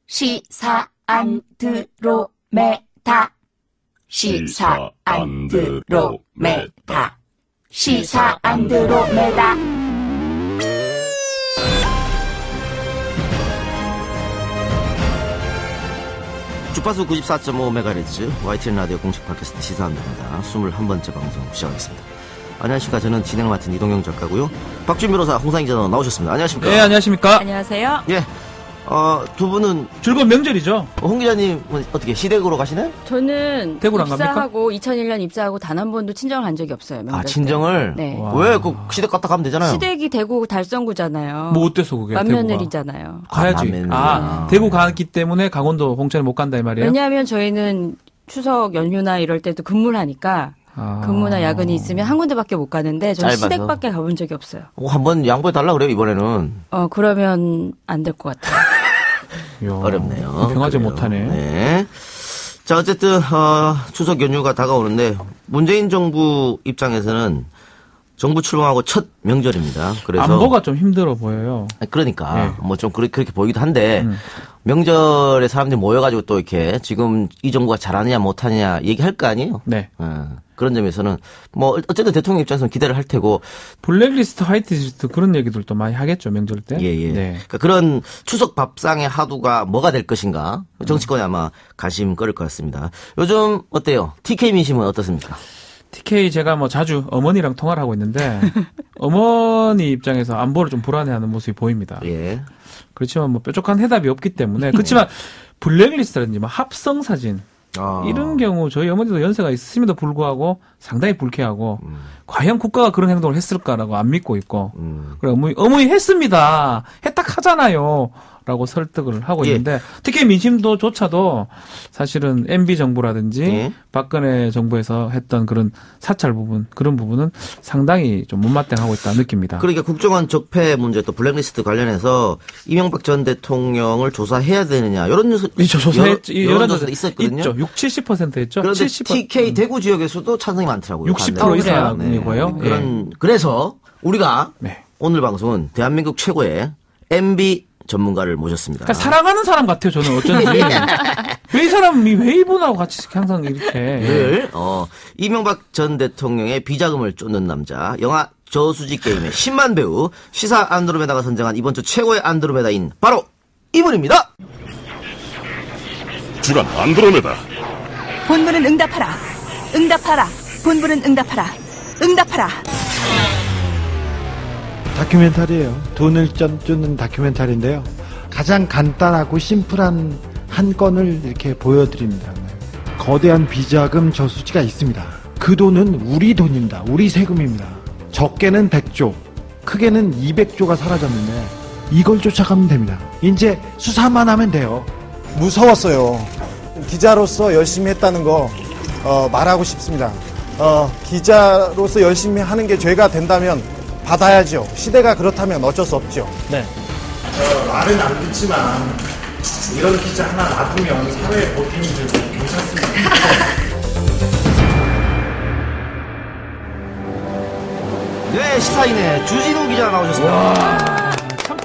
시사 안드로메다. 시사 안드로메다. 시사 안드로메다. 주파수 94.5MHz YTN 라디오 공식 팟캐스트 시사 안드로메다 21번째 방송 시작하겠습니다. 안녕하십니까. 저는 진행을 맡은 이동영 작가고요. 박준 변호사, 홍상희 기자 나오셨습니다. 안녕하십니까. 네, 안녕하십니까. 안녕하세요. 예. 두 분은 즐거운 명절이죠. 홍 기자님은 어떻게 시댁으로 가시나요? 저는 대구로 안 입사하고 2001년 입사하고 단 한 번도 친정을 간 적이 없어요. 명절 친정을? 네. 왜 그 시댁 갔다 가면 되잖아요. 시댁이 대구 달성구잖아요. 뭐 어때서 그게? 만며느리잖아요. 가야지. 대구 가기 때문에 강원도 봉천에 못 간다 이 말이에요? 왜냐하면 저희는 추석 연휴나 이럴 때도 근무를 하니까 근무나 야근이 있으면 한 군데밖에 못 가는데 저는 짧아서. 시댁밖에 가본 적이 없어요. 한번 양보해 달라 그래요 이번에는. 그러면 안 될 것 같아요. 어렵네요. 평하지 못하네. 네. 자, 어쨌든 추석 연휴가 다가오는데 문재인 정부 입장에서는 정부 출범하고 첫 명절입니다. 그래서 안보가 좀 힘들어 보여요. 그러니까 네. 뭐 좀 그렇게 보이기도 한데 명절에 사람들이 모여가지고 또 이렇게 지금 이 정부가 잘하느냐 못하느냐 얘기할 거 아니에요. 네. 그런 점에서는 뭐 어쨌든 대통령 입장에서는 기대를 할 테고 블랙리스트, 화이트리스트 그런 얘기들도 많이 하겠죠 명절 때. 예. 네. 그러니까 그런 추석 밥상의 하두가 뭐가 될 것인가 정치권에 아마 관심 끌을 것 같습니다. 요즘 어때요? TK 민심은 어떻습니까? TK 제가 뭐 자주 어머니랑 통화를 하고 있는데 어머니 입장에서 안보를 좀 불안해하는 모습이 보입니다. 예. 그렇지만 뭐 뾰족한 해답이 없기 때문에 그렇지만 블랙리스트라든지 뭐 합성 사진 이런 경우 저희 어머니도 연세가 있음에도 불구하고 상당히 불쾌하고 과연 국가가 그런 행동을 했을까라고 안 믿고 있고 그래 어머니 했습니다. 했다 하잖아요. 라고 설득을 하고 있는데 특히 민심도조차도 사실은 MB 정부라든지 박근혜 정부에서 했던 그런 사찰 부분 그런 부분은 상당히 좀 못마땅하고 있다 느낍니다. 그러니까 국정원 적폐 문제 또 블랙리스트 관련해서 이명박 전 대통령을 조사해야 되느냐 이런 여론조사도 있었거든요. 있죠. 70% 했죠. 그런데 70%. TK 대구 지역에서도 찬성이 많더라고요. 60% 이상이고요. 그래서 우리가 오늘 방송은 대한민국 최고의 MB 전문가를 모셨습니다. 그러니까 사랑하는 사람 같아요, 저는 어쩐지. 왜 이 사람이 왜 이분하고 같이 항상 이렇게. 늘, 이명박 전 대통령의 비자금을 쫓는 남자, 영화 저수지 게임의 10만 배우, 시사 안드로메다가 선정한 이번 주 최고의 안드로메다인 바로 이분입니다! 주간 안드로메다. 본부는 응답하라. 응답하라. 본부는 응답하라. 응답하라. 다큐멘터리예요. 돈을 쫓는 다큐멘터리인데요. 가장 간단하고 심플한 한 건을 이렇게 보여드립니다. 거대한 비자금 저수지가 있습니다. 그 돈은 우리 돈입니다. 우리 세금입니다. 적게는 100조, 크게는 200조가 사라졌는데 이걸 쫓아가면 됩니다. 이제 수사만 하면 돼요. 무서웠어요. 기자로서 열심히 했다는 거 말하고 싶습니다. 기자로서 열심히 하는 게 죄가 된다면 받아야죠. 시대가 그렇다면 어쩔 수 없죠. 네. 말은 안 듣지만 이런 기자 하나 놔두면 사회에 보탬이 되고 괜찮습니다. 네, 시사인의 주진우 기자 나오셨습니다. 참,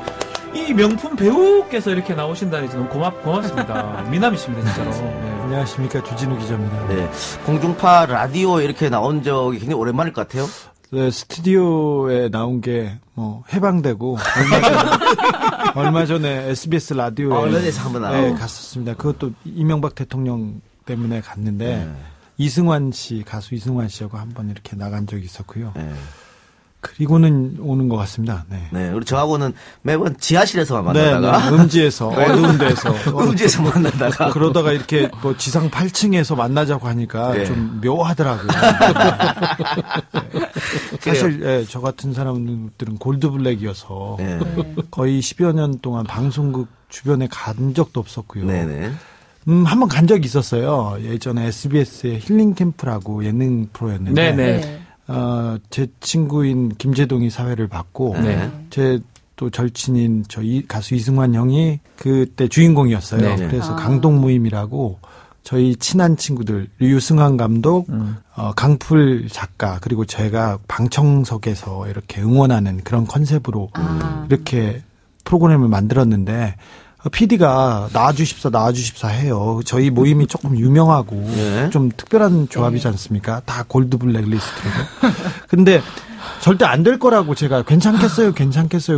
이 명품 배우께서 이렇게 나오신다니 저는 고맙습니다. 미남이십니다, 진짜로. 네. 안녕하십니까. 주진우 기자입니다. 네. 공중파 라디오 이렇게 나온 적이 굉장히 오랜만일 것 같아요. 네, 스튜디오에 나온 게 해방되고 얼마 전에 SBS 라디오에 갔었습니다. 그것도 이명박 대통령 때문에 갔는데 이승환 씨, 가수 이승환 씨하고 한번 이렇게 나간 적이 있었고요. 그리고는 오는 것 같습니다. 네. 네, 우리 저하고는 매번 지하실에서만 만나다가. 네, 음지에서, 어두운 데서. 음지에서 만나다가. 그러다가 이렇게 뭐 지상 8층에서 만나자고 하니까 좀 묘하더라고요. 네. 사실, 저 같은 사람들은 골드블랙이어서 거의 10여 년 동안 방송국 주변에 간 적도 없었고요. 네네. 한번 간 적이 있었어요. 예전에 SBS의 힐링 캠프라고 예능 프로였는데. 네네. 제 친구인 김재동이 사회를 받고, 제 또 절친인 가수 이승환 형이 그때 주인공이었어요. 네네. 그래서 강동무임이라고 저희 친한 친구들 유승환 감독, 강풀 작가 그리고 제가 방청석에서 이렇게 응원하는 그런 컨셉으로 이렇게 프로그램을 만들었는데 PD가 나와주십사 해요. 저희 모임이 조금 유명하고 네. 좀 특별한 조합이지 않습니까? 다 골드 블랙리스트로. 근데 절대 안 될 거라고 제가 괜찮겠어요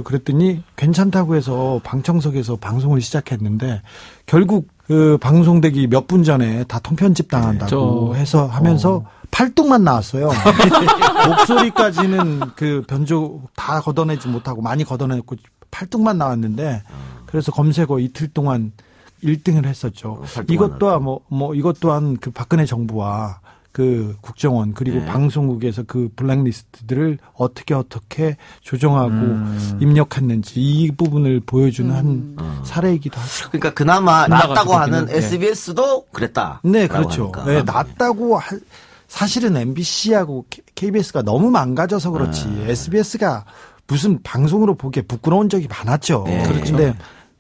그랬더니 괜찮다고 해서 방청석에서 방송을 시작했는데 결국 그 방송되기 몇 분 전에 다 통편집 당한다고 해서 하면서 팔뚝만 나왔어요. 목소리까지는 그 변조 다 걷어내지 못하고 많이 걷어냈고 팔뚝만 나왔는데 그래서 검색어 이틀 동안 1등을 했었죠. 이것 또한 그 박근혜 정부와 그 국정원 그리고 방송국에서 그 블랙리스트들을 어떻게 조정하고 입력했는지 이 부분을 보여주는 한 사례이기도 하죠. 그러니까 그나마 낫다고 하는 SBS도 그랬다. 네, 그렇죠. 네, 낫다고 사실은 MBC하고 KBS가 너무 망가져서 그렇지 SBS가 무슨 방송으로 보기에 부끄러운 적이 많았죠. 그런데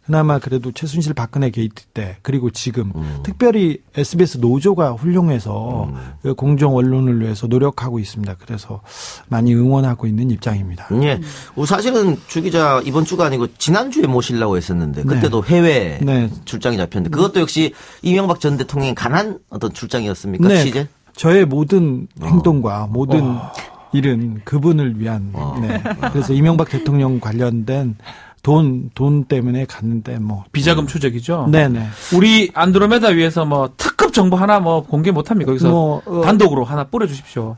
그나마 그래도 최순실 박근혜 게이트 때 그리고 지금 특별히 SBS 노조가 훌륭해서 공정 언론을 위해서 노력하고 있습니다. 그래서 많이 응원하고 있는 입장입니다. 예. 사실은 주 기자 이번 주가 아니고 지난주에 모시려고 했었는데 그때도 해외 출장이 잡혔는데 그것도 역시 이명박 전 대통령이 간한 어떤 출장이었습니까? 네. 취재? 저의 모든 행동과 모든 일은 그분을 위한. 네. 그래서 이명박 대통령 관련된 돈 때문에 갔는데 비자금 추적이죠. 네네. 우리 안드로메다 위해서 특급 정보 하나 공개 못합니까? 여기서 단독으로 하나 뿌려주십시오.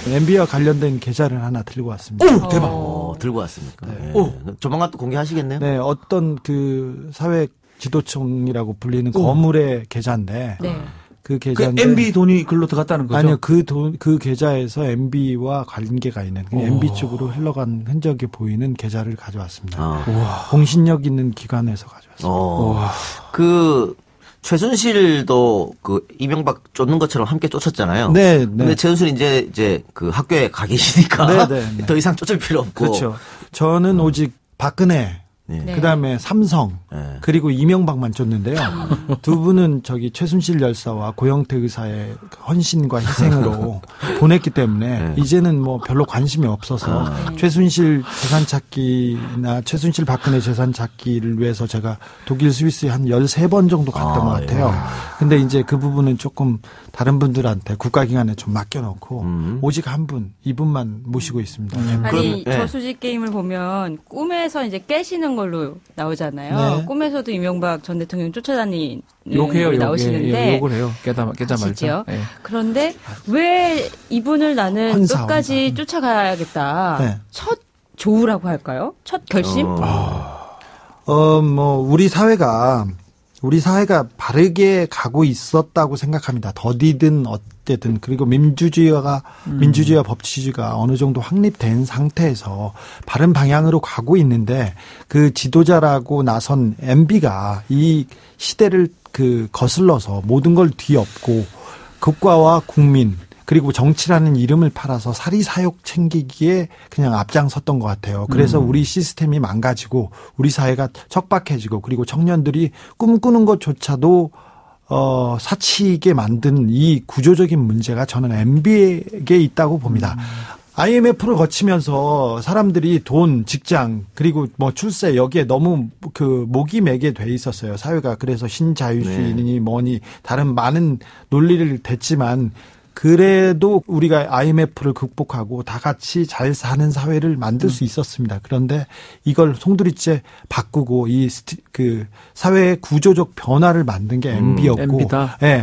MB와 관련된 계좌를 하나 들고 왔습니다. 오, 대박. 들고 왔습니까? 네. 조만간 또 공개하시겠네요. 네, 어떤 그 사회 지도청이라고 불리는 거물의 계좌인데. 네. 그 계좌인데 MB 돈이 글로 들어갔다는 거죠? 아니요, 그 계좌에서 MB와 관계가 있는 MB 쪽으로 흘러간 흔적이 보이는 계좌를 가져왔습니다. 공신력 있는 기관에서 가져왔습니다. 그 최순실도 그 이명박 쫓는 것처럼 함께 쫓았잖아요. 네. 근데 최순실이 이제 그 학교에 가 계시니까 더 이상 쫓을 필요 없고. 그렇죠. 저는 오직 박근혜. 그다음에 삼성 그리고 이명박만 쫓는데요. 두 분은 저기 최순실 열사와 고영태 의사의 헌신과 희생으로 보냈기 때문에 이제는 별로 관심이 없어서 최순실 재산 찾기나 최순실 박근혜 재산 찾기를 위해서 제가 독일 스위스에 한 13번 정도 갔던 것 같아요. 근데 이제 그 부분은 조금 다른 분들한테 국가기관에 좀 맡겨놓고 오직 한 분, 이분만 모시고 있습니다. 아니 저수지 게임을 보면 꿈에서 이제 깨시는 걸로 나오잖아요. 네. 꿈에서도 이명박 전 대통령 쫓아다니는 욕해요, 나오시는데 욕을 해요. 깨자 말자. 네. 그런데 왜 이분을 나는 끝까지 쫓아가야겠다. 첫 조우라고 할까요? 첫 결심? 우리 사회가 바르게 가고 있었다고 생각합니다. 더디든 어쨌든 그리고 민주주의와 법치주의가 어느 정도 확립된 상태에서 바른 방향으로 가고 있는데 그 지도자라고 나선 MB가 이 시대를 거슬러서 모든 걸 뒤엎고 국가와 국민 그리고 정치라는 이름을 팔아서 사리사욕 챙기기에 그냥 앞장섰던 것 같아요. 그래서 우리 시스템이 망가지고 우리 사회가 척박해지고 그리고 청년들이 꿈꾸는 것조차도 사치게 만든 이 구조적인 문제가 저는 MB에게 있다고 봅니다. IMF를 거치면서 사람들이 돈, 직장, 그리고 출세 여기에 너무 목이 매게 돼 있었어요. 사회가. 그래서 신자유주의니 뭐니 다른 많은 논리를 댔지만 그래도 우리가 IMF를 극복하고 다 같이 잘 사는 사회를 만들 수 있었습니다. 그런데 이걸 송두리째 바꾸고 그 사회의 구조적 변화를 만든 게 MB였고,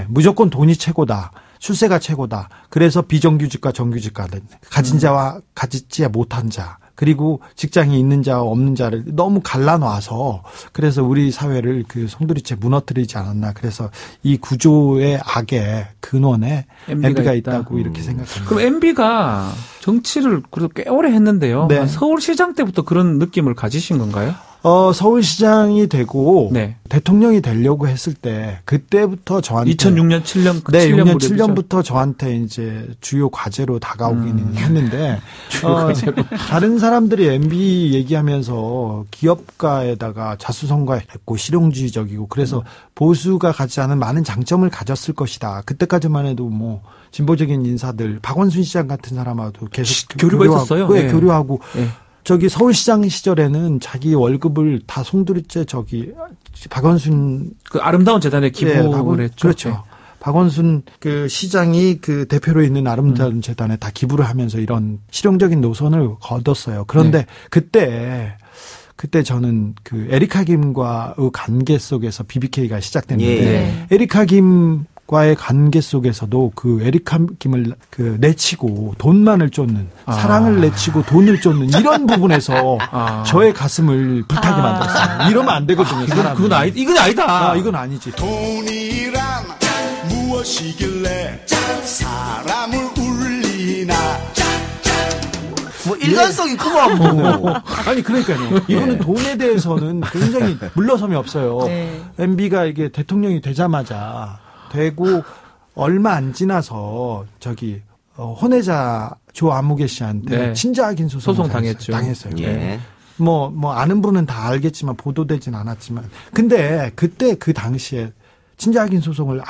무조건 돈이 최고다. 출세가 최고다. 그래서 비정규직과 정규직과는 가진 자와 가지지 못한 자. 그리고 직장이 있는 자와 없는 자를 너무 갈라놔서 그래서 우리 사회를 송두리째 무너뜨리지 않았나. 그래서 이 구조의 악의 근원에 MB가 있다고 이렇게 생각합니다. 그럼 MB가 정치를 그래도 꽤 오래 했는데요. 서울시장 때부터 그런 느낌을 가지신 건가요? 서울시장이 되고 네. 대통령이 되려고 했을 때 그때부터 저한테 2006년 7년 네, 6년 7년부터 저한테 이제 주요 과제로 다가오기는 했는데 다른 사람들이 MB 얘기하면서 기업가에다가 자수성가했고 실용주의적이고 그래서 보수가 갖지 않은 많은 장점을 가졌을 것이다. 그때까지만 해도 뭐 진보적인 인사들 박원순 시장 같은 사람하고도 계속 교류가 있었어요. 네, 네. 교류하고 네. 저기 서울시장 시절에는 자기 월급을 다 송두리째 박원순 그 아름다운 재단에 기부를 했죠. 그렇죠. 네. 박원순 그 시장이 그 대표로 있는 아름다운 재단에 다 기부를 하면서 이런 실용적인 노선을 거뒀어요. 그런데 네. 그때 저는 그 에리카 김과의 관계 속에서 BBK가 시작됐는데 에리카 김과의 관계 속에서도 그 에리카 김을 그 내치고 돈만을 쫓는 사랑을 내치고 돈을 쫓는 이런 부분에서 저의 가슴을 불타게 만들었어요. 이러면 안 되거든요. 이건 아니다. 이건 아니지. 돈이란 무엇이길래 사람을 울리나. 뭐 일관성이 있구만 뭐. 아니 그러니까요. 이거는 돈에 대해서는 굉장히 물러섬이 없어요. 네. MB가 이게 대통령이 되자마자 되고 얼마 안 지나서 저기 혼외자 조 안무개 씨한테 네. 친자 악인 소송 당했어요. 예. 뭐 아는 분은 다 알겠지만 보도되진 않았지만 근데 그때 그 당시에 친자 악인 소송을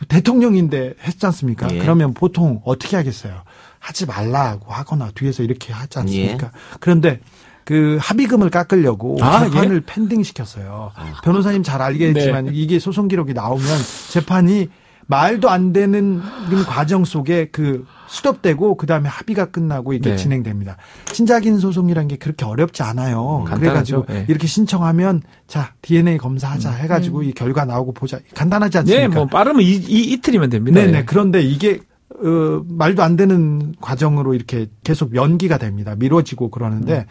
대통령인데 했지 않습니까? 예. 그러면 보통 어떻게 하겠어요? 하지 말라고 하거나 뒤에서 이렇게 하지 않습니까? 그런데 그 합의금을 깎으려고 재판을 펜딩 시켰어요. 변호사님 잘 알겠지만 이게 소송 기록이 나오면 재판이 말도 안 되는 과정 속에 그 수립되고 그다음에 합의가 끝나고 이게 진행됩니다. 친자긴 소송이라는 게 그렇게 어렵지 않아요. 그래가지고 이렇게 신청하면 자 DNA 검사하자 해가지고 이 결과 나오고 보자. 간단하지 않습니까? 네, 뭐 빠르면 이틀이면 됩니다. 네네. 그런데 이게 말도 안 되는 과정으로 이렇게 계속 연기가 됩니다. 미뤄지고 그러는데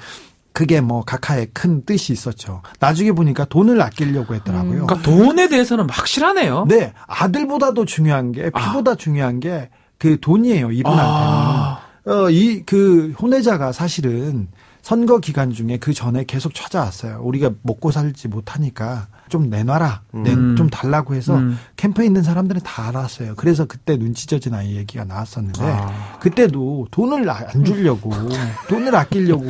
그게 뭐 각하의 큰 뜻이 있었죠. 나중에 보니까 돈을 아끼려고 했더라고요. 그러니까 돈에 대해서는 확실하네요. 네. 아들보다도 중요한 게 피보다 중요한 게 그 돈이에요. 이분한테는. 그 혼외자가 사실은 선거 기간 중에 그 전에 계속 찾아왔어요. 우리가 먹고 살지 못하니까 좀 내놔라. 좀 달라고 해서 캠프에 있는 사람들은 다 알았어요. 그래서 그때 눈치 젖은 아이 얘기가 나왔었는데 그때도 돈을 안 주려고 돈을 아끼려고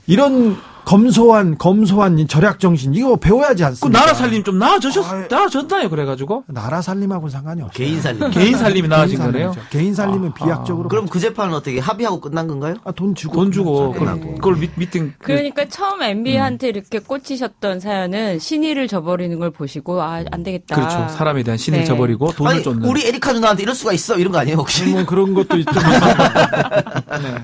이런 검소한 절약 정신 이거 배워야지 않습니까? 그 나라 살림 좀 나아졌나요? 그래가지고 나라 살림하고는 상관이 없어요. 개인 살림이 나아진 거네요. 개인 살림은 비약적으로. 그럼 그 재판은 어떻게 합의하고 끝난 건가요? 돈 주고 그걸 미팅. 그러니까 처음 MB한테 이렇게 꽂히셨던 사연은 신의를 저버리는 걸 보시고 안 되겠다. 그렇죠. 사람에 대한 신의를 저버리고 돈을 쫓는. 우리 에리카 누나한테 이럴 수가 있어 이런 거 아니에요 혹시? 뭐 그런 것도 있죠. 네.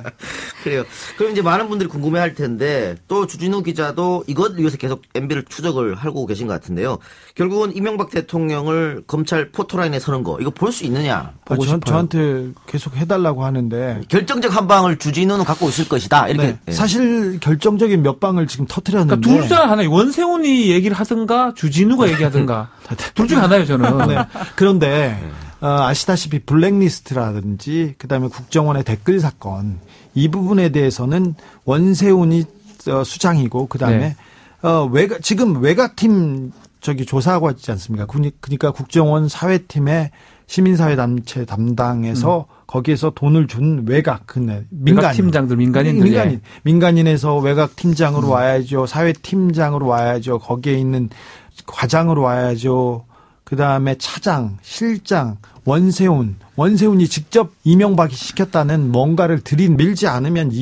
그래요. 그럼 이제 많은 분들이 궁금해할 텐데 또 주진우 기자도 이것 위해서 계속 MB를 추적을 하고 계신 것 같은데요. 결국은 이명박 대통령을 검찰 포토라인에 서는 거 이거 볼 수 있느냐? 보고 싶어요. 저한테 계속 해달라고 하는데 결정적 한 방을 주진우는 갖고 있을 것이다. 이렇게 사실 결정적인 몇 방을 지금 터뜨렸는데 그러니까 둘 중 하나 원세훈이 얘기를 하든가 주진우가 얘기하든가 둘 중 하나예요 저는. 네. 그런데 아시다시피 블랙리스트라든지 그다음에 국정원의 댓글 사건 이 부분에 대해서는 원세훈이 수장이고 그다음에 지금 외곽팀 조사하고 있지 않습니까? 그러니까 국정원 사회팀의 시민사회단체 담당에서 거기에서 돈을 준 외곽 팀장들 민간인에서 외곽 팀장으로 와야죠. 사회팀장으로 와야죠. 거기에 있는 과장으로 와야죠. 그다음에 차장, 실장, 원세훈이 직접 이명박이 시켰다는 뭔가를 밀지 않으면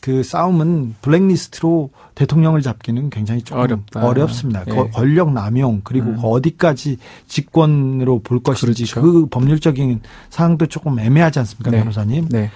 그 싸움은 블랙리스트로 대통령을 잡기는 굉장히 조금 어렵습니다. 예. 권력 남용 그리고 어디까지 직권으로 볼 것인지 그렇죠. 그 법률적인 사항도 조금 애매하지 않습니까, 변호사님? 네.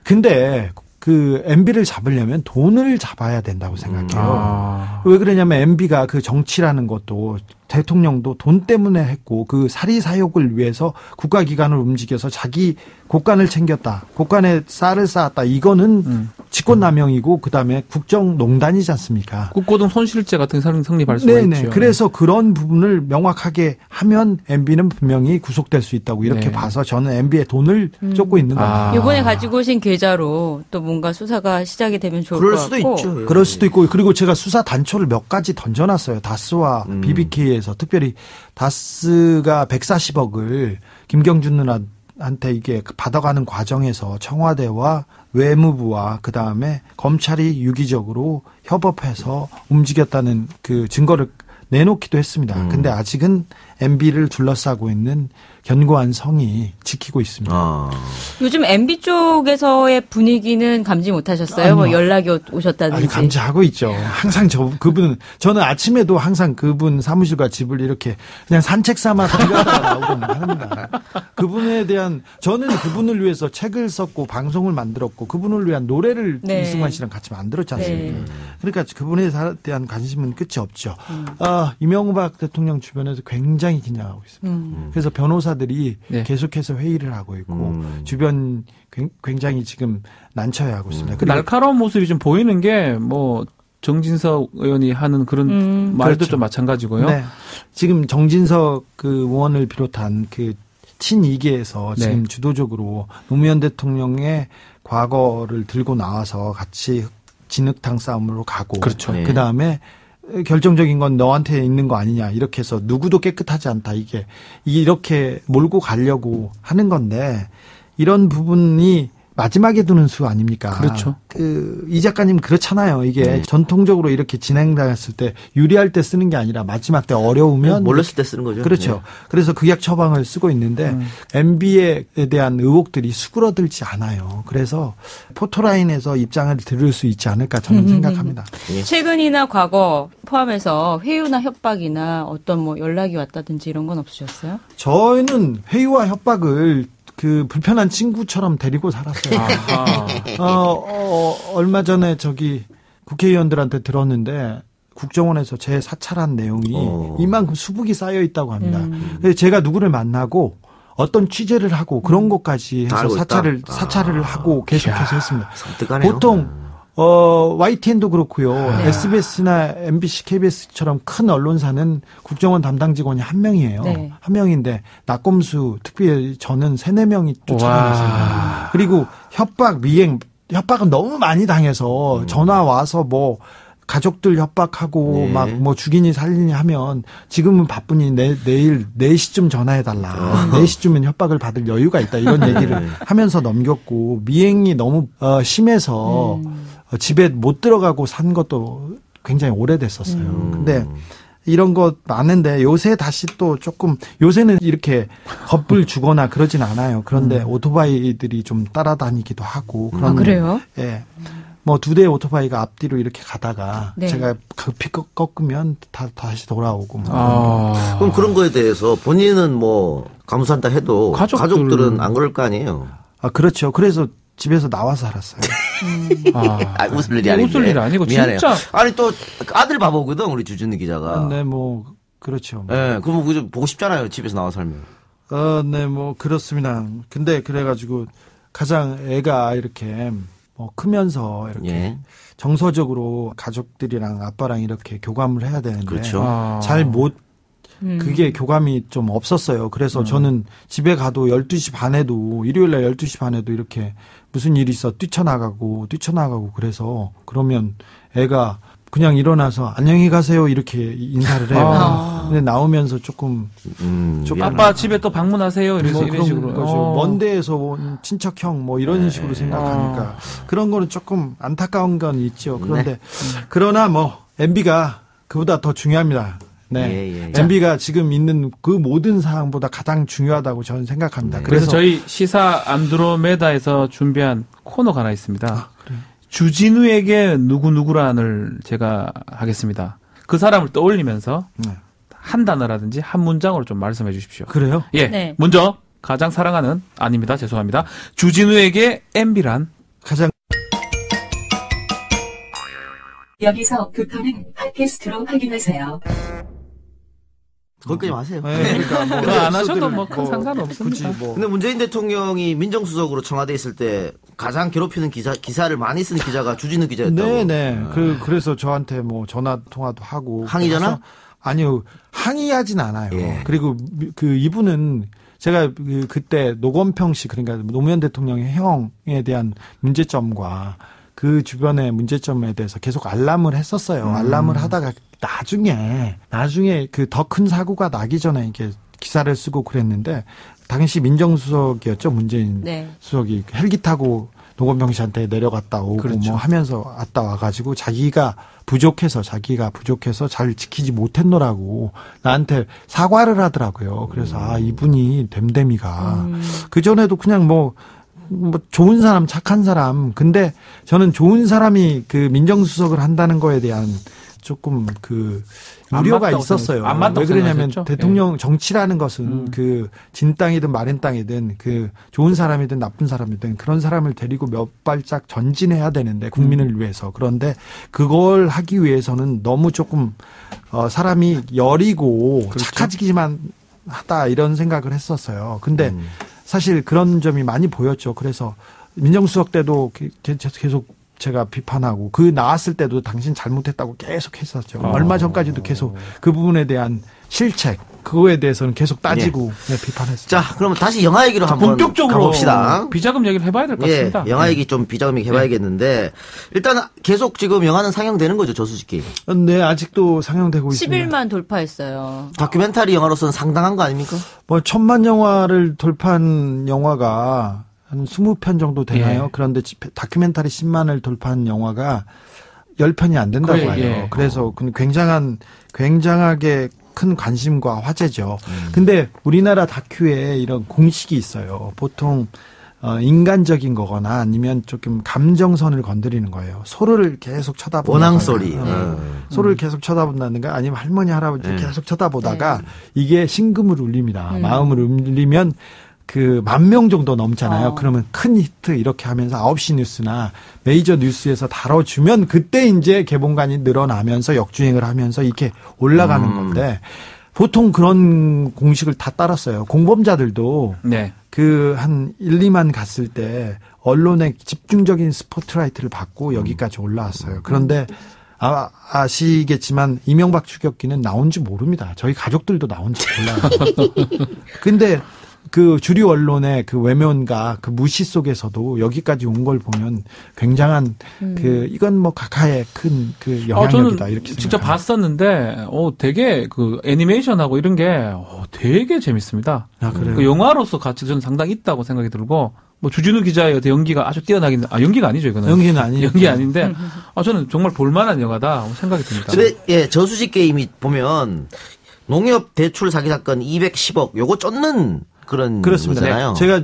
근데 그 MB를 잡으려면 돈을 잡아야 된다고 생각해요. 왜 그러냐면 MB가 그 정치라는 것도 대통령도 돈 때문에 했고 그 사리사욕을 위해서 국가기관을 움직여서 자기 곳간을 챙겼다. 곳간에 쌀을 쌓았다. 이거는 직권남용이고 그다음에 국정농단이지 않습니까? 국고등 손실죄 같은 게 성립할 수가 있죠. 그래서 그런 부분을 명확하게 하면 MB는 분명히 구속될 수 있다고 이렇게 네. 봐서 저는 MB의 돈을 쫓고 있는 겁니다. 이번에 가지고 오신 계좌로 또 뭔가 수사가 시작이 되면 좋을 것 같고. 그럴 수도 있죠. 그럴 수도 있고 그리고 제가 수사 단초를 몇 가지 던져놨어요. 다스와 BBK에서 특별히 다스가 140억을 김경준 누나한테 이게 받아가는 과정에서 청와대와 외무부와 그다음에 검찰이 유기적으로 협업해서 움직였다는 그 증거를 내놓기도 했습니다. 근데 아직은 MB를 둘러싸고 있는 견고한 성이 지키고 있습니다. 요즘 MB 쪽에서의 분위기는 감지 못하셨어요? 아니요. 뭐 연락이 오셨다든지. 아니, 감지하고 있죠. 항상 저는 아침에도 항상 그분 사무실과 집을 이렇게 그냥 산책 삼아서 들어가다가 나오곤 합니다. 그분에 대한, 저는 그분을 위해서 책을 썼고 방송을 만들었고 그분을 위한 노래를 네. 이승만 씨랑 같이 만들었지 않습니까? 네. 그러니까 그분에 대한 관심은 끝이 없죠. 이명박 대통령 주변에서 굉장히 긴장하고 있습니다. 그래서 변호사들이 네. 계속해서 회의를 하고 있고 주변 굉장히 지금 난처해하고 있습니다. 그 날카로운 모습이 좀 보이는 게 뭐 정진석 의원이 하는 그런 말도 그렇죠. 좀 마찬가지고요. 네. 지금 정진석 그 의원을 비롯한 그 친이계에서 네. 지금 주도적으로 노무현 대통령의 과거를 들고 나와서 같이 진흙탕 싸움으로 가고 그렇죠. 네. 그다음에 결정적인 건 너한테 있는 거 아니냐 이렇게 해서 누구도 깨끗하지 않다 이렇게 몰고 가려고 하는 건데 이런 부분이 마지막에 두는 수 아닙니까? 그렇죠. 이 작가님 그렇잖아요. 이게 전통적으로 이렇게 진행당했을 때 유리할 때 쓰는 게 아니라 마지막 때 어려우면 몰랐을 때 쓰는 거죠. 그렇죠. 네. 그래서 극약 처방을 쓰고 있는데 MB에 대한 의혹들이 수그러들지 않아요. 그래서 포토라인에서 입장을 들을 수 있지 않을까 저는 생각합니다. 최근이나 과거 포함해서 회유나 협박이나 어떤 뭐 연락이 왔다든지 이런 건 없으셨어요? 저희는 회유와 협박을 그 불편한 친구처럼 데리고 살았어요. 얼마 전에 국회의원들한테 들었는데 국정원에서 제 사찰한 내용이 이만큼 수북이 쌓여 있다고 합니다. 그래서 제가 누구를 만나고 어떤 취재를 하고 그런 것까지 해서 사찰을 하고 계속해서 했습니다. 섬뜩하네요. 보통 YTN도 그렇고요. SBS나 MBC, KBS처럼 큰 언론사는 국정원 담당 직원이 한 명이에요. 네. 한 명인데 낙검수 특별히 저는 3-4명이 쫓아다녔어요. 그리고 협박, 미행, 협박은 너무 많이 당해서 전화 와서 뭐 가족들 협박하고 막 뭐 죽이니 살리니 하면 지금은 바쁘니 내일 4시쯤 전화해달라. 4시쯤은 협박을 받을 여유가 있다. 이런 얘기를 하면서 넘겼고 미행이 너무 심해서 집에 못 들어가고 산 것도 굉장히 오래됐었어요. 근데 이런 것 많은데 요새 다시 또 조금 요새는 이렇게 겁을 주거나 그러진 않아요. 그런데 오토바이들이 좀 따라다니기도 하고 그런 그래요? 예. 뭐 2대 오토바이가 앞뒤로 이렇게 가다가 네. 제가 급히 꺾으면 다시 돌아오고 뭐. 그럼 그런 거에 대해서 본인은 뭐 감수한다 해도 가족들은 안 그럴 거 아니에요. 그렇죠. 그래서 집에서 나와서 살았어요. 웃을 일이 아닌데. 웃을 일 아니고 미안해요. 진짜. 아니 또 아들 바보거든 우리 주준희 기자가. 네, 뭐 그렇죠. 네, 그럼 그거 보고 싶잖아요. 집에서 나와 살면. 네, 뭐 그렇습니다. 근데 그래가지고 가장 애가 이렇게 뭐 크면서 이렇게 정서적으로 가족들이랑 아빠랑 이렇게 교감을 해야 되는데 그렇죠. 잘 못 그게 교감이 좀 없었어요. 그래서 저는 집에 가도 12시 반에도 일요일날 12시 반에도 이렇게 무슨 일이 있어 뛰쳐나가고 그래서 그러면 애가 그냥 일어나서 안녕히 가세요 이렇게 인사를 해요. 근데 나오면서 조금 아빠 집에 또 방문하세요 이런 그런 식으로. 거죠. 먼 데에서 온 친척형 뭐 이런 식으로 생각하니까 그런 거는 조금 안타까운 건 있죠. 그런데 그러나 뭐 MB가 그보다 더 중요합니다. 네, MB가 지금 있는 그 모든 사항보다 가장 중요하다고 저는 생각합니다. 그래서 저희 시사 안드로메다에서 준비한 코너가 하나 있습니다. 주진우에게 누구누구란을 제가 하겠습니다. 그 사람을 떠올리면서 한 단어라든지 한 문장으로 좀 말씀해 주십시오. 그래요? 예. 네. 먼저 가장 사랑하는 아닙니다. 죄송합니다. 주진우에게 MB란 가장 여기서 부터는 팟캐스트로 확인하세요. 거기까지 하세요. 네, 그러니까 뭐 그거 안 하셔도 뭐 큰 상관은 없습니다. 굳이 뭐 근데 문재인 대통령이 민정수석으로 청와대에 있을 때 가장 괴롭히는 기사를 많이 쓰는 기자가 주진우 기자였다고. 네네. 그래서 저한테 뭐 전화 통화도 하고. 항의 전화? 아니요. 항의하진 않아요. 예. 그리고 이분은 제가 그때 노건평 씨, 그러니까 노무현 대통령의 형에 대한 문제점과 그 주변의 문제점에 대해서 계속 알람을 했었어요. 알람을 하다가 나중에 그 더 큰 사고가 나기 전에 이렇게 기사를 쓰고 그랬는데, 당시 민정수석이었죠. 문재인 수석이 헬기 타고 노건평 씨한테 내려갔다 오고 그렇죠. 뭐 하면서 왔다 와가지고 자기가 부족해서 잘 지키지 못했노라고 나한테 사과를 하더라고요. 그래서 이분이 됨됨이가 그전에도 그냥 뭐 좋은 사람, 착한 사람. 근데 저는 좋은 사람이 그 민정수석을 한다는 거에 대한 조금 우려가 있었어요. 왜 그러냐면 대통령 정치라는 것은 그 진 땅이든 마른 땅이든 그 좋은 사람이든 나쁜 사람이든 그런 사람을 데리고 몇 발짝 전진해야 되는데 국민을 위해서. 그런데 그걸 하기 위해서는 너무 조금 사람이 여리고 그렇죠. 착해지기만 하다 이런 생각을 했었어요. 근데 사실 그런 점이 많이 보였죠. 그래서 민정수석 때도 계속 제가 비판하고 나왔을 때도 당신 잘못했다고 계속 했었죠. 얼마 전까지도 계속 그 부분에 대한 실책 그거에 대해서는 계속 따지고 비판했어요. 자, 그러면 다시 영화 얘기로 한번 본격적으로 가봅시다. 비자금 얘기를 해봐야 될 것 같습니다. 영화 얘기 좀 비자금 얘기 해봐야겠는데 일단 계속 지금 영화는 상영되는 거죠, 저수지 게임? 네, 아직도 상영되고 있습니다. 10일만 돌파했어요. 다큐멘터리 영화로서는 상당한 거 아닙니까? 뭐 1000만 영화를 돌파한 영화가 한 20편 정도 되나요? 그런데 다큐멘터리 10만을 돌파한 영화가 10편이 안 된다고 해요. 그래서 굉장하게 큰 관심과 화제죠. 근데 우리나라 다큐에 이런 공식이 있어요. 보통 인간적인 거거나 아니면 조금 감정선을 건드리는 거예요. 소를 계속 쳐다보는 원앙소리. 소를 계속 쳐다본다든가 아니면 할머니 할아버지 계속 쳐다보다가 이게 심금을 울립니다. 마음을 울리면 그 10,000명 정도 넘잖아요. 그러면 큰 히트 이렇게 하면서 9시 뉴스나 메이저 뉴스에서 다뤄주면 그때 이제 개봉관이 늘어나면서 역주행을 하면서 이렇게 올라가는 건데 보통 그런 공식을 다 따랐어요. 공범자들도 그 한 1, 2만 갔을 때 언론의 집중적인 스포트라이트를 받고 여기까지 올라왔어요. 그런데 아시겠지만 이명박 추격기는 나온지 모릅니다. 저희 가족들도 나온지 몰라요. 근데 그 주류 언론의 그 외면과 그 무시 속에서도 여기까지 온 걸 보면 굉장한 이건 뭐 각하의 큰 그 영향력이다 저는 이렇게 직접 봤었는데 되게 그 애니메이션하고 이런 게 되게 재밌습니다. 그래요? 그 영화로서 가치 저는 상당히 있다고 생각이 들고 뭐 주진우 기자의 연기가 아주 뛰어나긴 연기가 아니죠 이거는 연기는 아니죠. 연기 아닌데 저는 정말 볼만한 영화다 생각이 듭니다. 근데 저수지 게임이 보면 농협 대출 사기 사건 210억 요거 쫓는 그런 그렇습니다. 거잖아요. 제가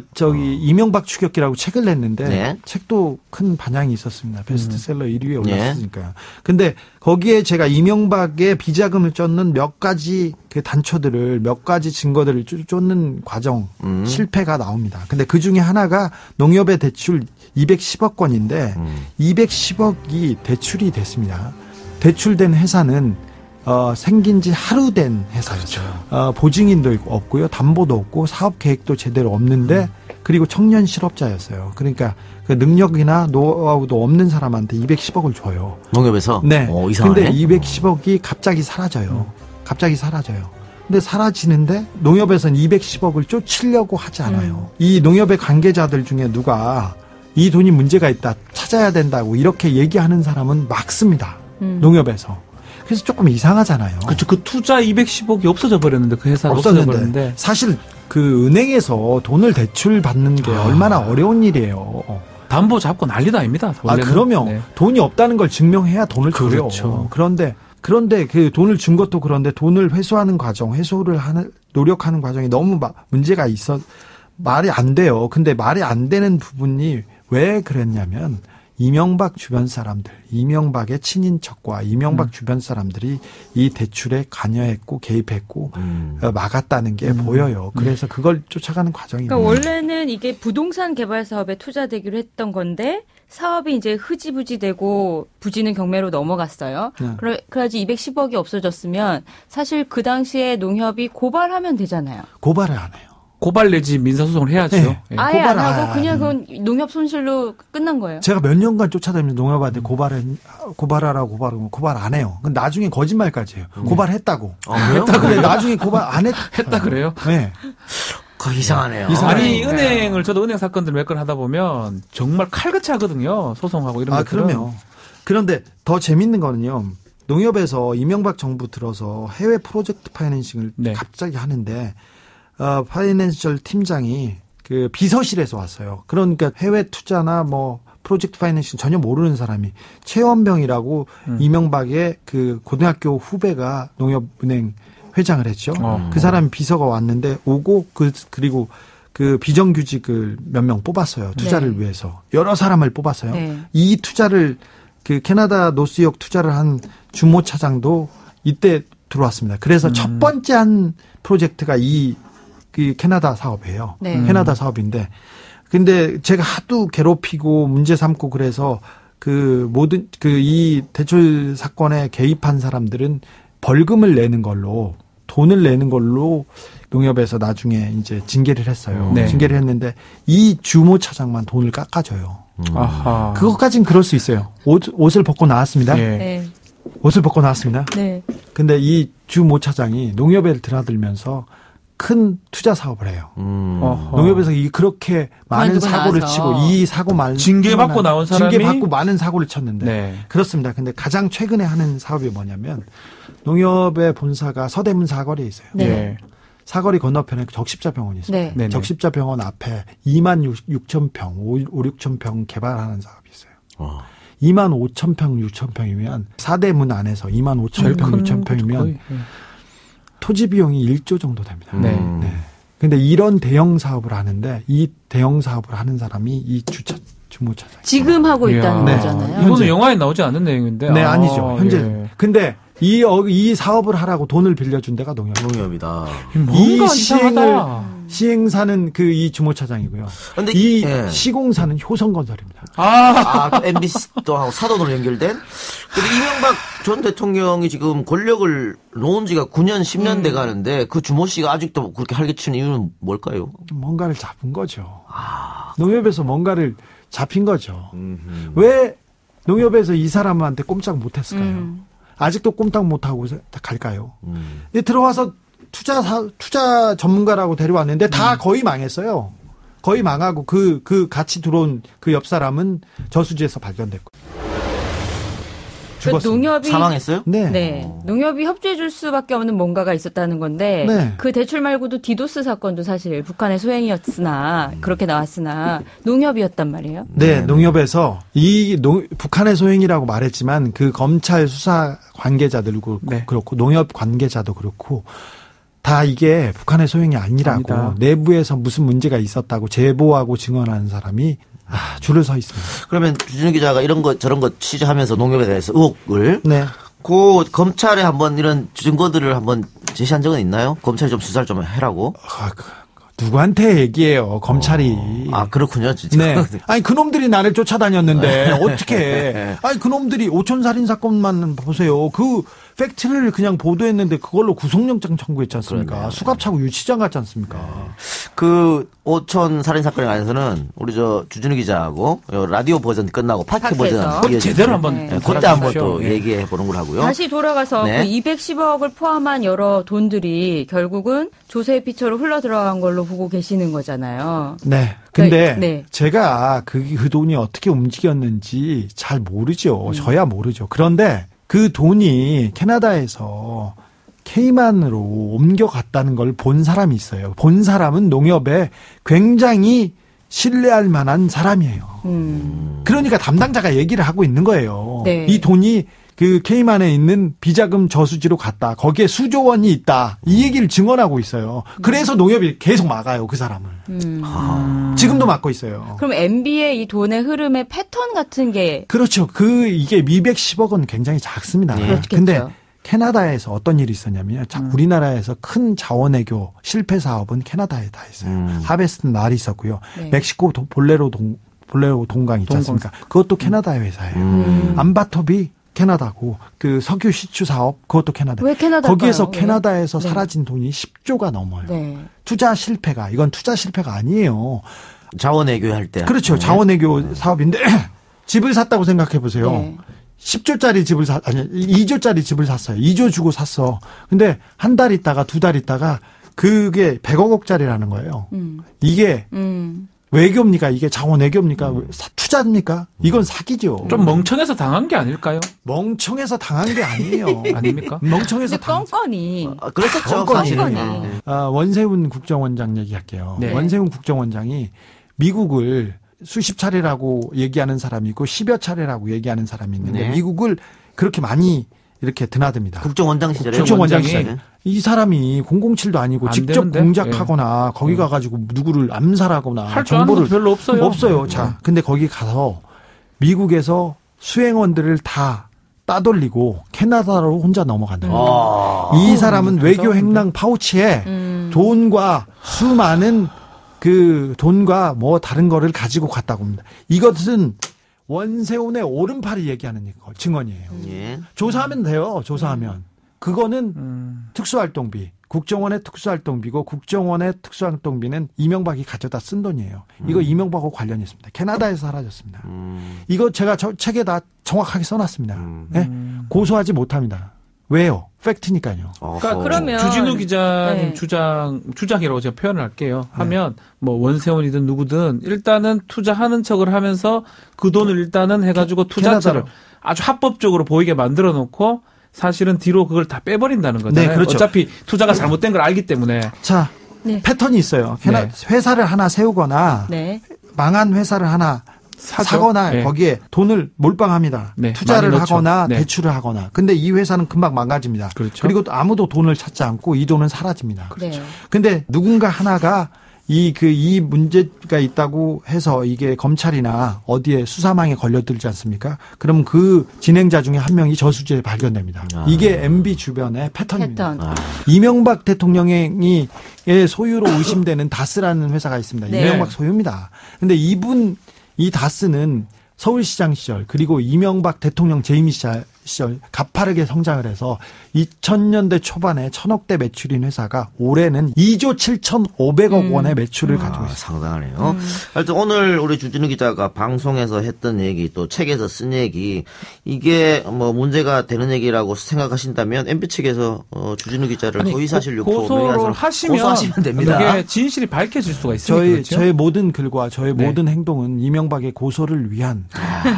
이명박 추격기라고 책을 냈는데 책도 큰 반향이 있었습니다. 베스트셀러 1위에 올랐으니까요. 근데 거기에 제가 이명박의 비자금을 쫓는 몇 가지 그 단초들을 몇 가지 증거들을 쫓는 과정 실패가 나옵니다. 근데 그 중에 하나가 농협의 대출 210억 건인데 210억이 대출이 됐습니다. 대출된 회사는 생긴 지 하루 된 회사였죠. 보증인도 없고요. 담보도 없고 사업 계획도 제대로 없는데 그리고 청년 실업자였어요. 그러니까 그 능력이나 노하우도 없는 사람한테 210억을 줘요. 농협에서? 네. 이상하네. 근데 210억이 갑자기 사라져요. 근데 사라지는데 농협에서는 210억을 쫓으려고 하지 않아요. 이 농협의 관계자들 중에 누가 이 돈이 문제가 있다, 찾아야 된다고 이렇게 얘기하는 사람은 막습니다. 농협에서. 그래서 조금 이상하잖아요. 그렇죠. 그 투자 210억이 없어져 버렸는데 그 회사가 없어져 버렸는데 사실 그 은행에서 돈을 대출 받는 게 얼마나 어려운 일이에요. 담보 잡고 난리도 아닙니다. 원래는. 그러면 돈이 없다는 걸 증명해야 돈을 줘요. 그렇죠. 그런데 그 돈을 준 것도 그런데 돈을 회수하는 과정, 노력하는 과정이 너무 문제가 있어 말이 안 돼요. 근데 말이 안 되는 부분이 왜 그랬냐면 이명박 주변 사람들, 이명박의 친인척과 이명박 주변 사람들이 이 대출에 관여했고 개입했고 막았다는 게 보여요. 그래서 그걸 쫓아가는 과정입니다. 그러니까 원래는 이게 부동산 개발 사업에 투자되기로 했던 건데 사업이 이제 흐지부지 되고 부지는 경매로 넘어갔어요. 그래야지 210억이 없어졌으면 사실 그 당시에 농협이 고발하면 되잖아요. 고발을 안 해요. 고발 내지 민사소송을 해야죠. 네. 예. 아예 안 고발 하고 그냥 그건 농협 손실로 끝난 거예요. 제가 몇 년간 쫓아다니면서 농협한테 고발하라고 고발 안 해요. 근데 나중에 거짓말까지 해요. 고발했다고. 그래요? 근데 나중에 고발 안 했다 그래요? 네. 이상하네요. 아니 은행을 저도 은행 사건들 몇 건 하다 보면 정말 칼같이 하거든요. 소송하고 이런 것들은. 그럼요. 그런데 더 재밌는 거는요. 농협에서 이명박 정부 들어서 해외 프로젝트 파이낸싱을 네. 갑자기 하는데 파이낸셜 팀장이 그 비서실에서 왔어요. 그러니까 해외 투자나 뭐 프로젝트 파이낸싱 전혀 모르는 사람이 최원병이라고 이명박의 그 고등학교 후배가 농협은행 회장을 했죠. 그 사람이 비서가 왔는데 오고 그리고 그 비정규직을 몇 명 뽑았어요. 투자를 위해서. 여러 사람을 뽑았어요. 네. 이 투자를 그 캐나다 노스역 투자를 한 주모차장도 이때 들어왔습니다. 그래서 첫 번째 한 프로젝트가 그 캐나다 사업이에요. 네. 캐나다 사업인데 근데 제가 하도 괴롭히고 문제 삼고 그래서 그 모든 이 대출 사건에 개입한 사람들은 벌금을 내는 걸로 돈을 내는 걸로 농협에서 나중에 이제 징계를 했어요. 네. 징계를 했는데 이 주모차장만 돈을 깎아줘요. 아하. 그것까진 그럴 수 있어요. 옷을 벗고 나왔습니다. 예. 네. 옷을 벗고 나왔습니다. 네. 근데 이 주모차장이 농협에 드나들면서 큰 투자 사업을 해요. 농협에서 그렇게 많은 그만두고 사고를 나와서. 치고 이 사고 많은 징계받고 나온 사람이 징계받고 많은 사고를 쳤는데 네. 그렇습니다. 근데 가장 최근에 하는 사업이 뭐냐면 농협의 본사가 서대문 사거리에 있어요. 네. 예. 사거리 건너편에 적십자병원이 있어요. 네. 네네. 적십자병원 앞에 2만 6천 평, 5, 6천 평 개발하는 사업이 있어요. 2만 5천 평, 6천 평이면 사대문 안에서 2만 5천 평, 6천 평이면 토지 비용이 1조 정도 됩니다. 네. 네. 근데 이런 대형 사업을 하는데 이 대형 사업을 하는 사람이 이 주모차장. 지금 하고 있다는 네. 거잖아요. 현재. 이거는 영화에 나오지 않는 내용인데. 네, 아니죠. 현재. 예. 근데 이 사업을 하라고 돈을 빌려준 데가 농협이다. 뭔가 이상하다. 시행사는 이 주모차장이고요. 근데 이 예. 시공사는 효성건설입니다. 또 MBC도 하고 사도로 연결된. 근데 이명박 전 대통령이 지금 권력을 놓은 지가 9년, 10년 돼 가는데 그 주모 씨가 아직도 그렇게 활개치는 이유는 뭘까요? 뭔가를 잡은 거죠. 농협에서 뭔가를 잡힌 거죠. 왜 농협에서 이 사람한테 꼼짝 못했을까요? 아직도 꼼짝 못하고 갈까요? 들어와서 투자 전문가라고 데려왔는데 다 거의 망했어요. 거의 망하고 같이 들어온 그 옆 사람은 저수지에서 발견됐고. 죽었습니다. 농협이 사망했어요? 네. 네. 농협이 협조해 줄 수밖에 없는 뭔가가 있었다는 건데 네. 그 대출 말고도 디도스 사건도 사실 북한의 소행이었으나 그렇게 나왔으나 농협이었단 말이에요. 네, 농협에서 북한의 소행이라고 말했지만 그 검찰 수사 관계자들도 네. 그렇고 농협 관계자도 그렇고 다 이게 북한의 소행이 아니라고 아니다. 내부에서 무슨 문제가 있었다고 제보하고 증언하는 사람이 줄을 서 있습니다. 그러면 주진우 기자가 이런 것 저런 것 취재하면서 농협에 대해서 의혹을 네. 검찰에 한번 이런 증거들을 한번 제시한 적은 있나요? 검찰이 좀 수사를 좀 해라고. 누구한테 얘기해요, 검찰이. 그렇군요, 진짜. 네. 아니, 그놈들이 나를 쫓아다녔는데, 어떻게. 아니, 그놈들이 오촌살인 사건만 보세요. 그 팩트를 그냥 보도했는데 그걸로 구속영장 청구했지 않습니까? 그러네요. 수갑차고 유치장 갔지 않습니까? 그 오촌 살인 사건에 관해서는 우리 주진우 기자하고 라디오 버전 끝나고 팟캐 버전 꼭 제대로 한번 네. 그때 한번 또 네. 얘기해 보는 걸 하고요. 다시 돌아가서 네. 그 210억을 포함한 여러 돈들이 결국은 조세 피처로 흘러 들어간 걸로 보고 계시는 거잖아요. 네. 근데 네. 제가 그 돈이 어떻게 움직였는지 잘 모르죠. 저야 모르죠. 그런데 그 돈이 캐나다에서 케이만으로 옮겨갔다는 걸 본 사람이 있어요. 본 사람은 농협에 굉장히 신뢰할 만한 사람이에요. 그러니까 담당자가 얘기를 하고 있는 거예요. 네. 이 돈이 그 케이만에 있는 비자금 저수지로 갔다. 거기에 수조 원이 있다. 이 얘기를 증언하고 있어요. 그래서 농협이 계속 막아요. 그 사람을. 지금도 막고 있어요. 그럼 MB의 이 돈의 흐름의 패턴 같은 게 그렇죠. 이게 210억은 굉장히 작습니다. 그렇겠죠. 근데 캐나다에서 어떤 일이 있었냐면 우리나라에서 큰 자원외교 실패 사업은 캐나다에 다 있어요. 하베스트 날이 있었고요. 네. 멕시코 볼레로 동강 있지 않습니까? 그것도 캐나다의 회사예요. 암바톱이 캐나다고 그 석유 시추 사업 그것도 캐나다. 왜 캐나다? 거기에서 캐나다에서 사라진 돈이 10조가 넘어요. 네. 투자 실패가 이건 투자 실패가 아니에요. 자원외교 할 때. 그렇죠. 네. 자원외교 사업인데 집을 샀다고 생각해 보세요. 네. 10조짜리 집을 2조짜리 집을 샀어요. 2조 주고 샀어. 근데 한 달 있다가 두 달 있다가 그게 100억짜리라는 거예요. 이게 외교입니까? 이게 자원 외교입니까? 투자입니까? 이건 사기죠. 좀 멍청해서 당한 게 아닐까요? 멍청해서 당한 게 아니에요. 아닙니까? 멍청해서 근데 껌껌이. 그랬었죠. 껌껌이. 사실은. 원세훈 국정원장 얘기할게요. 네. 원세훈 국정원장이 미국을 수십 차례라고 얘기하는 사람이 있고 10여 차례라고 얘기하는 사람이 있는데 네. 미국을 그렇게 많이 이렇게 드나듭니다. 국정원장 시절에. 국정원장 국정원장이 시절에. 이 사람이 007도 아니고 안 직접 되는데? 공작하거나 거기 가가지고 누구를 암살하거나 할 줄 아는 것도 별로 없어요. 없어요. 자, 근데 거기 가서 미국에서 수행원들을 다 따돌리고 캐나다로 혼자 넘어간다. 이 사람은 외교 행랑 파우치에 돈과 수많은 그 돈과 뭐 다른 거를 가지고 갔다고 합니다. 이것은 원세훈의 오른팔이 얘기하는 증언이에요. 예. 조사하면 돼요. 조사하면. 그거는 특수활동비. 국정원의 특수활동비고 국정원의 특수활동비는 이명박이 가져다 쓴 돈이에요. 이거 이명박하고 관련이 있습니다. 캐나다에서 사라졌습니다. 이거 제가 책에다 정확하게 써놨습니다. 네? 고소하지 못합니다. 왜요? 팩트니까요. 그러니까 그러면 주진우 기자님 네. 주장이라고 제가 표현을 할게요. 하면 뭐 원세훈이든 누구든 일단은 투자하는 척을 하면서 그 돈을 일단은 해가지고 투자처를 아주 합법적으로 보이게 만들어 놓고 사실은 뒤로 그걸 다 빼버린다는 거잖아요. 네, 그렇죠. 어차피 투자가 잘못된 걸 알기 때문에. 자, 네. 패턴이 있어요. 네. 회사를 하나 세우거나 네. 망한 회사를 하나 사거나 네. 거기에 돈을 몰빵합니다. 네, 투자를 많이 넣죠. 하거나 네. 대출을 하거나. 근데 이 회사는 금방 망가집니다. 그렇죠. 그리고 또 아무도 돈을 찾지 않고 이 돈은 사라집니다. 네. 근데 누군가 하나가 이 문제가 있다고 해서 이게 검찰이나 어디에 수사망에 걸려들지 않습니까? 그럼 그 진행자 중에 한 명이 저수지에 발견됩니다. 이게 MB 주변의 패턴입니다. 패턴. 이명박 대통령이 소유로 의심되는 다스라는 회사가 있습니다. 네. 이명박 소유입니다. 근데 이 다스는 서울시장 시절 그리고 이명박 대통령 재임 시절 가파르게 성장을 해서 2000년대 초반에 1000억대 매출인 회사가 올해는 2조 7,500억 원의 매출을 가지고 있습니다. 상당하네요. 하여튼 오늘 우리 주진우 기자가 방송에서 했던 얘기 또 책에서 쓴 얘기 이게 뭐 문제가 되는 얘기라고 생각하신다면 MB 측에서 주진우 기자를 허위사실 유포 고소를 고소하시면 됩니다. 이게 진실이 밝혀질 수가 있으니까 그렇죠? 저의 모든 글과 저의 네. 모든 행동은 이명박의 고소를 위한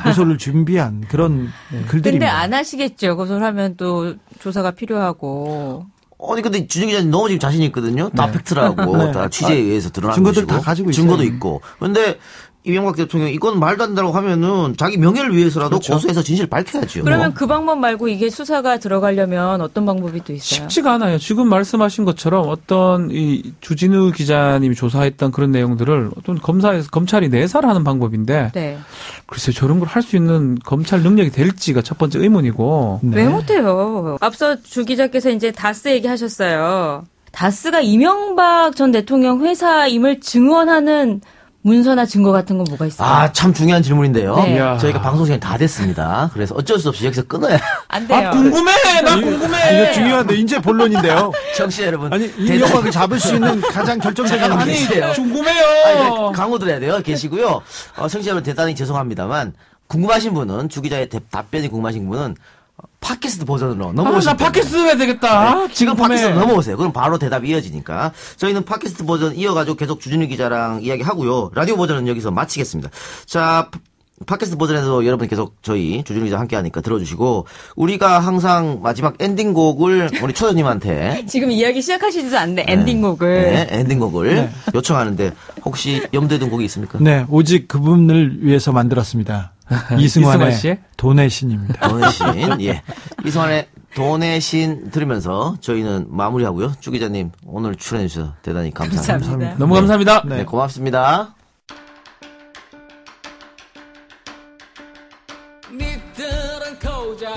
고소를 준비한 그런 근데 글들입니다. 안 하시겠죠. 고소를 하면 또 조사가 필요하고. 아니 근데 주진우 기자님 너무 지금 자신 있거든요. 다 팩트라고 네. 다 취재에 의해서 드러난 증거들 것이고 다 가지고 있어요. 증거도 있고. 근데 이명박 대통령 이건 말도 안 된다고 하면은 자기 명예를 위해서라도 그렇죠. 고소해서 진실을 밝혀야죠. 그러면 그 방법 말고 이게 수사가 들어가려면 어떤 방법이 또 있어요? 쉽지가 않아요. 지금 말씀하신 것처럼 어떤 이 주진우 기자님이 조사했던 그런 내용들을 어떤 검찰이 내사를 하는 방법인데 네. 글쎄 저런 걸 할 수 있는 검찰 능력이 될지가 첫 번째 의문이고. 네. 왜 못해요? 앞서 주 기자께서 이제 다스 얘기하셨어요. 다스가 이명박 전 대통령 회사임을 증언하는 문서나 증거 같은 건 뭐가 있어요? 아, 참 중요한 질문인데요. 네. 이야. 저희가 방송 시간이 다 됐습니다. 그래서 어쩔 수 없이 여기서 끊어야. 안 돼요. 궁금해! 나 궁금해! 이거 중요한데 이제 본론인데요. 청취자 여러분. 아니 이명박을 잡을 수 있는 가장 결정적인 잠깐만 게 계세요. 아니, 궁금해요! 아니, 강호 드려야 돼요. 계시고요. 청취자 여러분 대단히 죄송합니다만 궁금하신 분은 주 기자의 답변이 궁금하신 분은 팟캐스트 버전으로 넘어오시면 나 팟캐스트 해야 되겠다. 지금 궁금해. 팟캐스트 넘어오세요. 그럼 바로 대답이 이어지니까. 저희는 팟캐스트 버전 이어가지고 계속 주진우 기자랑 이야기하고요. 라디오 버전은 여기서 마치겠습니다. 자, 팟캐스트 버전에서 여러분 계속 저희 주진우 기자 함께 하니까 들어주시고, 우리가 항상 마지막 엔딩곡을 우리 초연님한테 지금 이야기 시작하시지도 않는데 엔딩곡을. 네, 엔딩곡을 요청하는데 혹시 염두에 둔 곡이 있습니까? 네, 오직 그분을 위해서 만들었습니다. 이승환의 씨의? 돈의 신입니다. 돈의 신, 예. 이승환의 돈의 신 들으면서 저희는 마무리하고요. 주 기자님 오늘 출연해주셔서 대단히 감사합니다. 감사합니다. 너무 감사합니다. 네, 고맙습니다. 니들은 고작